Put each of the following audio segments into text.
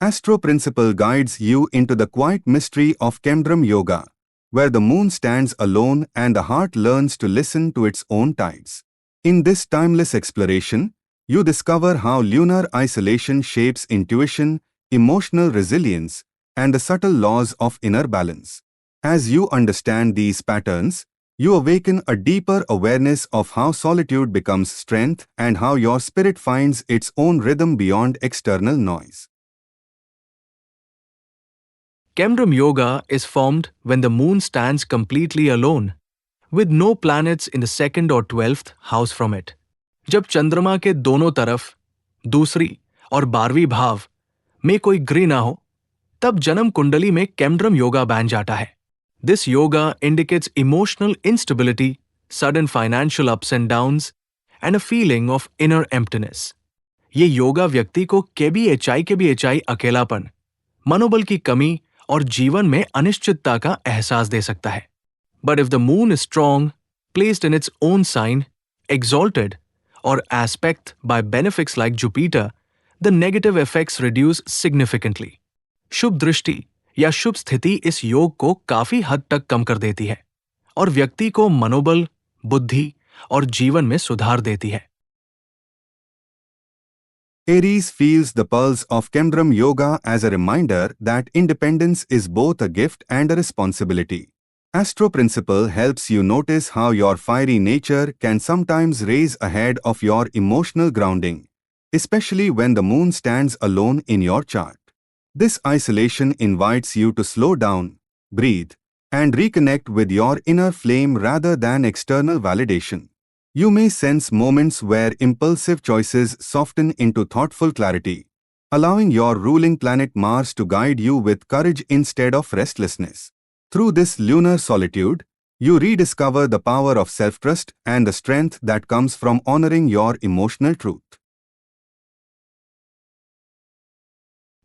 AstroPrinciple guides you into the quiet mystery of Kemdrum Yoga, where the moon stands alone and the heart learns to listen to its own tides. In this timeless exploration, you discover how lunar isolation shapes intuition, emotional resilience, and the subtle laws of inner balance. As you understand these patterns, you awaken a deeper awareness of how solitude becomes strength and how your spirit finds its own rhythm beyond external noise. Kemdrum Yoga is formed when the moon stands completely alone, with no planets in the second or 12th house from it. जब चंद्रमा के दोनों तरफ, दूसरी और 12वीं भाव में कोई ग्रह ना हो, तब जन्म कुंडली में केमड्रम योगा बैन जाता है. This yoga indicates emotional instability, sudden financial ups and downs, and a feeling of inner emptiness. ये योगा व्यक्ति को के भी एचाई अकेलापन, मनोबल की कमी और जीवन में अनिश्चितता का एहसास दे सकता है. But if the moon is strong, placed in its own sign, exalted, or aspect by benefics like Jupiter, the negative effects reduce significantly. शुभ दृष्टि या शुभ स्थिति इस योग को काफी हद तक कम कर देती है और व्यक्ति को मनोबल, बुद्धि और जीवन में सुधार देती है. Aries feels the pulse of Kemdrum Yoga as a reminder that independence is both a gift and a responsibility. AstroPrinciple helps you notice how your fiery nature can sometimes raise ahead of your emotional grounding, especially when the moon stands alone in your chart. This isolation invites you to slow down, breathe, and reconnect with your inner flame rather than external validation. You may sense moments where impulsive choices soften into thoughtful clarity, allowing your ruling planet Mars to guide you with courage instead of restlessness. Through this lunar solitude, you rediscover the power of self-trust and the strength that comes from honoring your emotional truth.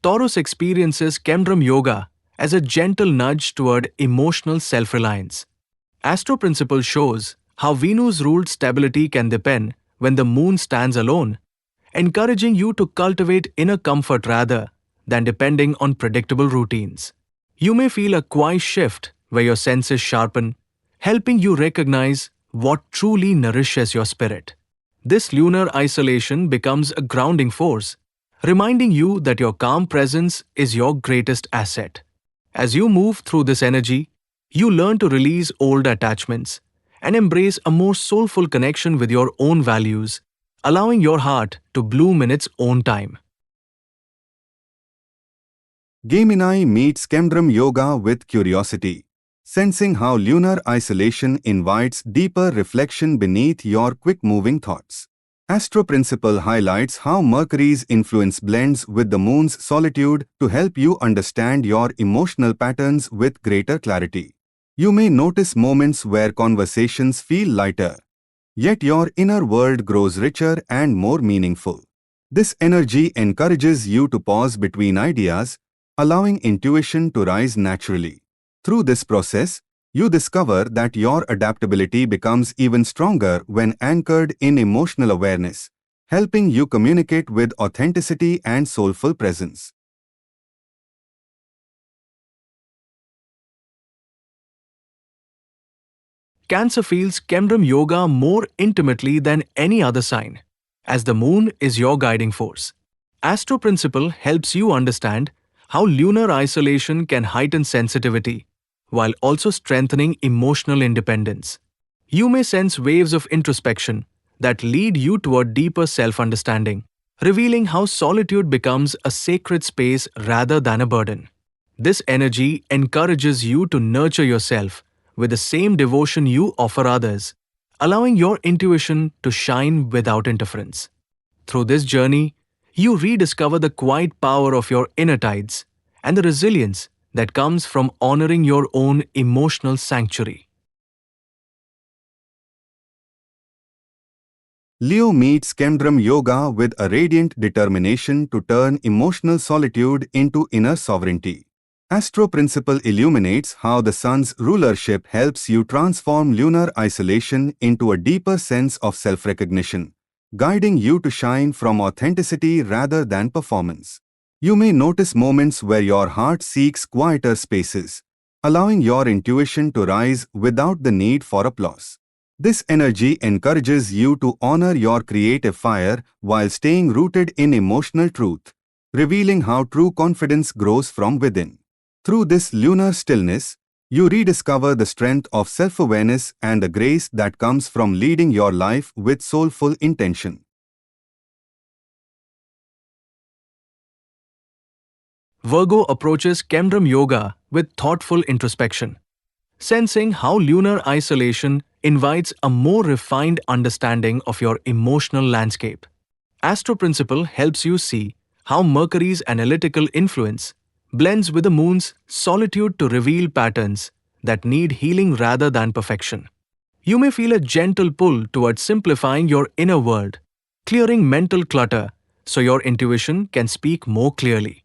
Taurus experiences Kemdrum Yoga as a gentle nudge toward emotional self-reliance. AstroPrinciple shows how Venus-ruled stability can depend when the moon stands alone, encouraging you to cultivate inner comfort rather than depending on predictable routines. You may feel a quiet shift where your senses sharpen, helping you recognize what truly nourishes your spirit. This lunar isolation becomes a grounding force, reminding you that your calm presence is your greatest asset. As you move through this energy, you learn to release old attachments and embrace a more soulful connection with your own values, allowing your heart to bloom in its own time. Gemini meets Kemdrum Yoga with curiosity, sensing how lunar isolation invites deeper reflection beneath your quick-moving thoughts. AstroPrinciple highlights how Mercury's influence blends with the moon's solitude to help you understand your emotional patterns with greater clarity. You may notice moments where conversations feel lighter, yet your inner world grows richer and more meaningful. This energy encourages you to pause between ideas, allowing intuition to rise naturally. Through this process, you discover that your adaptability becomes even stronger when anchored in emotional awareness, helping you communicate with authenticity and soulful presence. Cancer feels Kemdrum Yoga more intimately than any other sign, as the moon is your guiding force. AstroPrinciple helps you understand how lunar isolation can heighten sensitivity, while also strengthening emotional independence. You may sense waves of introspection that lead you toward deeper self-understanding, revealing how solitude becomes a sacred space rather than a burden. This energy encourages you to nurture yourself with the same devotion you offer others, allowing your intuition to shine without interference. Through this journey, you rediscover the quiet power of your inner tides and the resilience that comes from honoring your own emotional sanctuary. Leo meets Kemdrum Yoga with a radiant determination to turn emotional solitude into inner sovereignty. AstroPrinciple illuminates how the sun's rulership helps you transform lunar isolation into a deeper sense of self-recognition, guiding you to shine from authenticity rather than performance. You may notice moments where your heart seeks quieter spaces, allowing your intuition to rise without the need for applause. This energy encourages you to honor your creative fire while staying rooted in emotional truth, revealing how true confidence grows from within. Through this lunar stillness, you rediscover the strength of self-awareness and the grace that comes from leading your life with soulful intention. Virgo approaches Kemdrum Yoga with thoughtful introspection, sensing how lunar isolation invites a more refined understanding of your emotional landscape. AstroPrinciple helps you see how Mercury's analytical influence blends with the moon's solitude to reveal patterns that need healing rather than perfection. You may feel a gentle pull towards simplifying your inner world, clearing mental clutter so your intuition can speak more clearly.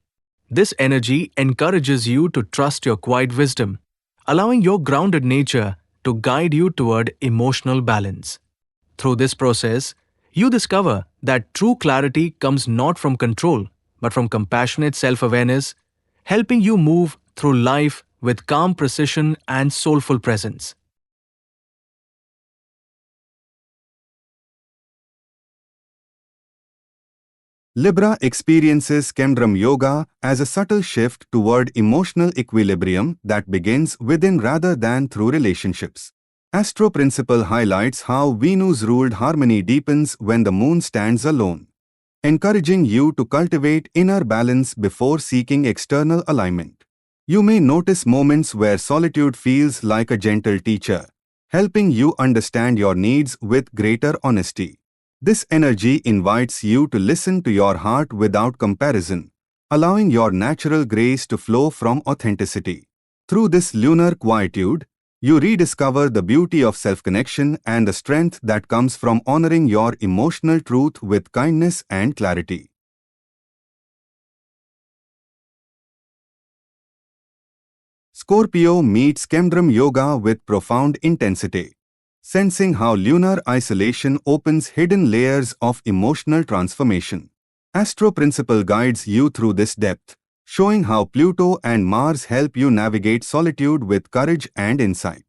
This energy encourages you to trust your quiet wisdom, allowing your grounded nature to guide you toward emotional balance. Through this process, you discover that true clarity comes not from control, but from compassionate self awareness, helping you move through life with calm precision and soulful presence. Libra experiences Kemdrum Yoga as a subtle shift toward emotional equilibrium that begins within rather than through relationships. AstroPrinciple highlights how Venus-ruled harmony deepens when the moon stands alone, encouraging you to cultivate inner balance before seeking external alignment. You may notice moments where solitude feels like a gentle teacher, helping you understand your needs with greater honesty. This energy invites you to listen to your heart without comparison, allowing your natural grace to flow from authenticity. Through this lunar quietude, you rediscover the beauty of self-connection and the strength that comes from honoring your emotional truth with kindness and clarity. Scorpio meets Kemdrum Yoga with profound intensity, sensing how lunar isolation opens hidden layers of emotional transformation. AstroPrinciple guides you through this depth, showing how Pluto and Mars help you navigate solitude with courage and insight.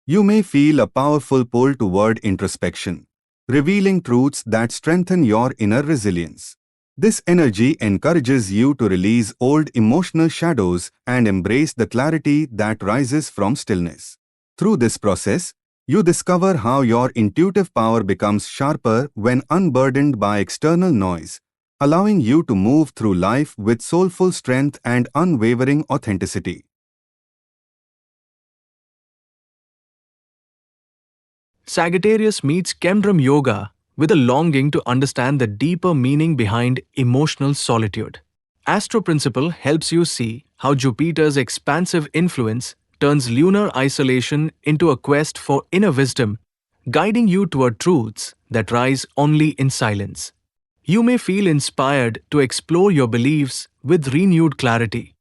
You may feel a powerful pull toward introspection, revealing truths that strengthen your inner resilience. This energy encourages you to release old emotional shadows and embrace the clarity that rises from stillness. Through this process, you discover how your intuitive power becomes sharper when unburdened by external noise, allowing you to move through life with soulful strength and unwavering authenticity. Sagittarius meets Kemdrum Yoga with a longing to understand the deeper meaning behind emotional solitude. AstroPrinciple helps you see how Jupiter's expansive influence turns lunar isolation into a quest for inner wisdom, guiding you toward truths that rise only in silence. You may feel inspired to explore your beliefs with renewed clarity,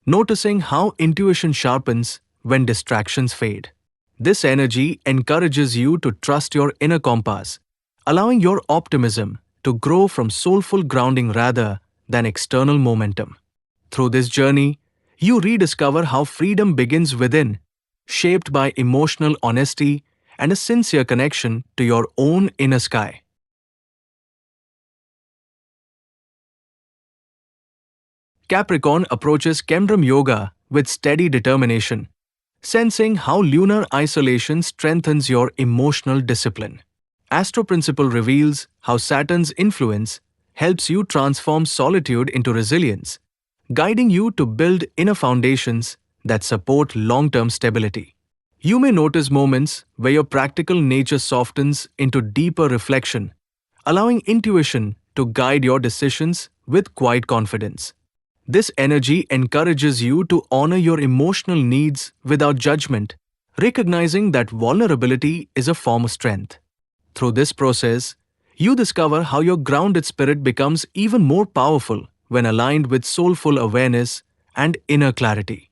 noticing how intuition sharpens when distractions fade. This energy encourages you to trust your inner compass, allowing your optimism to grow from soulful grounding rather than external momentum. Through this journey, you rediscover how freedom begins within, shaped by emotional honesty and a sincere connection to your own inner sky. Capricorn approaches Kemdrum Yoga with steady determination, sensing how lunar isolation strengthens your emotional discipline. AstroPrinciple reveals how Saturn's influence helps you transform solitude into resilience, guiding you to build inner foundations that support long-term stability. You may notice moments where your practical nature softens into deeper reflection, allowing intuition to guide your decisions with quiet confidence. This energy encourages you to honor your emotional needs without judgment, recognizing that vulnerability is a form of strength. Through this process, you discover how your grounded spirit becomes even more powerful when aligned with soulful awareness and inner clarity.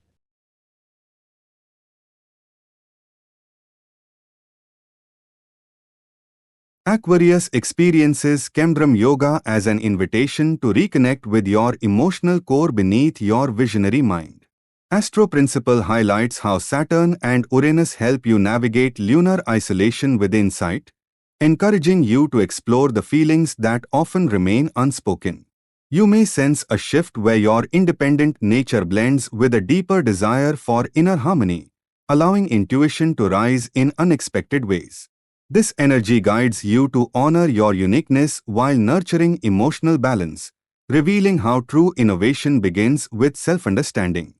Aquarius experiences Kemdrum Yoga as an invitation to reconnect with your emotional core beneath your visionary mind. AstroPrinciple highlights how Saturn and Uranus help you navigate lunar isolation with insight, encouraging you to explore the feelings that often remain unspoken. You may sense a shift where your independent nature blends with a deeper desire for inner harmony, allowing intuition to rise in unexpected ways. This energy guides you to honor your uniqueness while nurturing emotional balance, revealing how true innovation begins with self-understanding.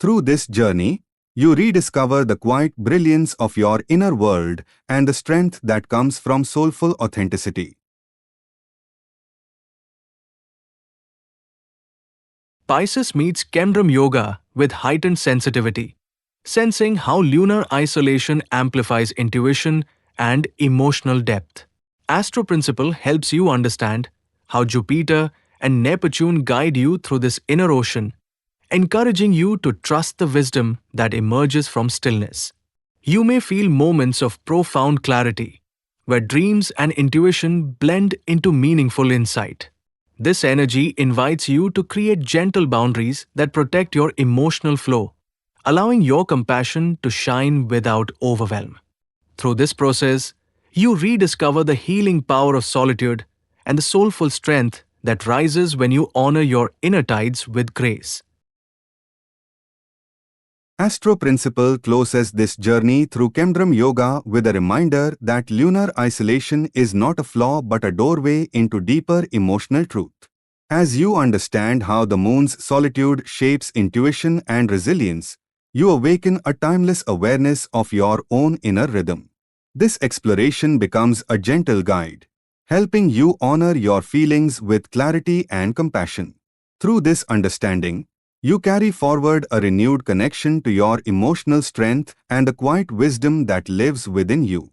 Through this journey, you rediscover the quiet brilliance of your inner world and the strength that comes from soulful authenticity. Pisces meets Kemdrum Yoga with heightened sensitivity, sensing how lunar isolation amplifies intuition and emotional depth. AstroPrinciple helps you understand how Jupiter and Neptune guide you through this inner ocean, encouraging you to trust the wisdom that emerges from stillness. You may feel moments of profound clarity, where dreams and intuition blend into meaningful insight. This energy invites you to create gentle boundaries that protect your emotional flow, allowing your compassion to shine without overwhelm. Through this process, you rediscover the healing power of solitude and the soulful strength that rises when you honor your inner tides with grace. AstroPrinciple closes this journey through Kemdrum Yoga with a reminder that lunar isolation is not a flaw but a doorway into deeper emotional truth. As you understand how the moon's solitude shapes intuition and resilience, you awaken a timeless awareness of your own inner rhythm. This exploration becomes a gentle guide, helping you honor your feelings with clarity and compassion. Through this understanding, you carry forward a renewed connection to your emotional strength and the quiet wisdom that lives within you.